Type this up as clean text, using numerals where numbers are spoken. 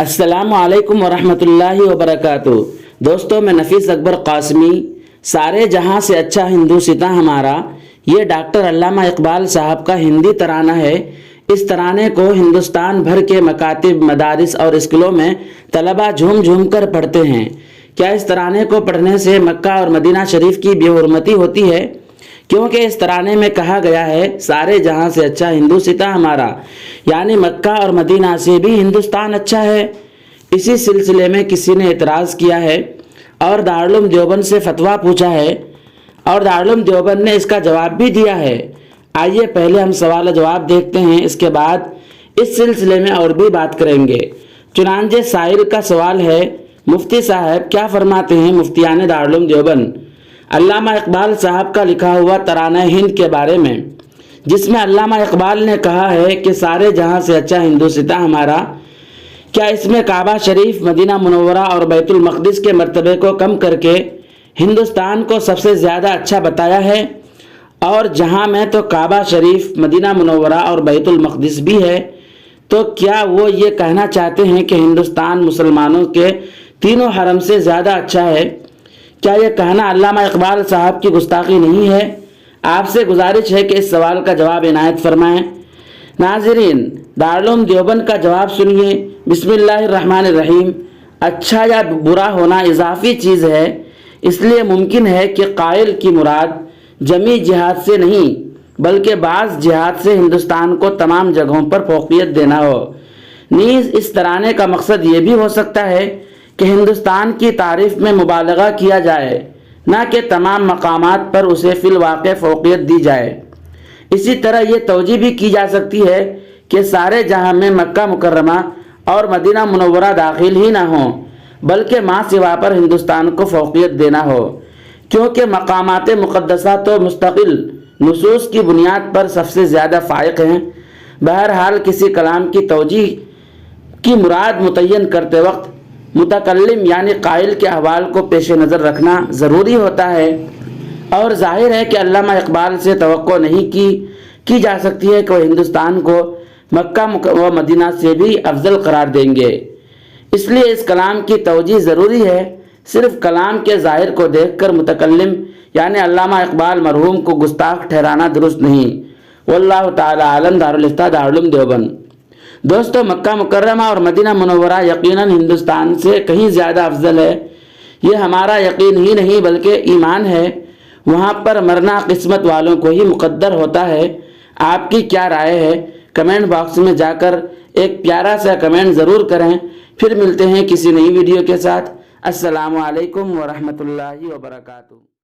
السلام علیکم ورحمۃ اللہ وبرکاتہ۔ دوستو، میں نفیس اکبر قاسمی، سارے جہاں سے اچھا ہندوستاں ہمارا، یہ ڈاکٹر علامہ اقبال صاحب کا ہندی ترانہ ہے۔ اس ترانے کو ہندوستان بھر کے مکاتب، مدارس اور اسکولوں میں طلباء جھوم جھوم کر پڑھتے ہیں۔ کیا اس ترانے کو پڑھنے سے مکہ اور مدینہ شریف کی بے حرمتی ہوتی ہے؟ کیونکہ اس ترانے میں کہا گیا ہے سارے جہاں سے اچھا ہندوستاں ہمارا، یعنی مکہ اور مدینہ سے بھی ہندوستان اچھا ہے۔ اسی سلسلے میں کسی نے اعتراض کیا ہے اور دارالعلوم دیوبند سے فتویٰ پوچھا ہے، اور دارالعلوم دیوبند نے اس کا جواب بھی دیا ہے۔ آئیے پہلے ہم سوال و جواب دیکھتے ہیں، اس کے بعد اس سلسلے میں اور بھی بات کریں گے۔ چنانچہ سائل کا سوال ہے، مفتی صاحب کیا فرماتے ہیں مفتیان دارالعلوم دیوبند علامہ اقبال صاحب کا لکھا ہوا ترانہ ہند کے بارے میں، جس میں علامہ اقبال نے کہا ہے کہ سارے جہاں سے اچھا ہندوستاں ہمارا؟ کیا اس میں کعبہ شریف، مدینہ منورہ اور بیت المقدس کے مرتبے کو کم کر کے ہندوستان کو سب سے زیادہ اچھا بتایا ہے؟ اور جہاں میں تو کعبہ شریف، مدینہ منورہ اور بیت المقدس بھی ہے، تو کیا وہ یہ کہنا چاہتے ہیں کہ ہندوستان مسلمانوں کے تینوں حرم سے زیادہ اچھا ہے؟ کیا یہ کہنا علامہ اقبال صاحب کی گستاخی نہیں ہے؟ آپ سے گزارش ہے کہ اس سوال کا جواب عنایت فرمائیں۔ ناظرین، دارالعلوم دیوبند کا جواب سنیے۔ بسم اللہ الرحمن الرحیم۔ اچھا یا برا ہونا اضافی چیز ہے، اس لیے ممکن ہے کہ قائل کی مراد جمی جہاد سے نہیں بلکہ بعض جہاد سے ہندوستان کو تمام جگہوں پر فوقیت دینا ہو۔ نیز اس ترانے کا مقصد یہ بھی ہو سکتا ہے کہ ہندوستان کی تعریف میں مبالغہ کیا جائے، نہ کہ تمام مقامات پر اسے فی الواقع فوقیت دی جائے۔ اسی طرح یہ توجیہ بھی کی جا سکتی ہے کہ سارے جہاں میں مکہ مکرمہ اور مدینہ منورہ داخل ہی نہ ہوں بلکہ ماں سوا پر ہندوستان کو فوقیت دینا ہو، کیونکہ مقامات مقدسہ تو مستقل نصوص کی بنیاد پر سب سے زیادہ فائق ہیں۔ بہرحال کسی کلام کی توجیہ کی مراد متعین کرتے وقت متکلم یعنی قائل کے احوال کو پیش نظر رکھنا ضروری ہوتا ہے، اور ظاہر ہے کہ علامہ اقبال سے توقع نہیں کی جا سکتی ہے کہ وہ ہندوستان کو مکہ و مدینہ سے بھی افضل قرار دیں گے۔ اس لیے اس کلام کی توجیہ ضروری ہے۔ صرف کلام کے ظاہر کو دیکھ کر متکلم یعنی علامہ اقبال مرحوم کو گستاخ ٹھہرانا درست نہیں۔ واللہ تعالی عالم۔ دارالفتہ دارالعلوم دیوبند۔ دوستو، مکہ مکرمہ اور مدینہ منورہ یقیناً ہندوستان سے کہیں زیادہ افضل ہے۔ یہ ہمارا یقین ہی نہیں بلکہ ایمان ہے۔ وہاں پر مرنا قسمت والوں کو ہی مقدر ہوتا ہے۔ آپ کی کیا رائے ہے؟ کمنٹ باکس میں جا کر ایک پیارا سا کمنٹ ضرور کریں۔ پھر ملتے ہیں کسی نئی ویڈیو کے ساتھ۔ السلام علیکم ورحمۃ اللہ وبرکاتہ۔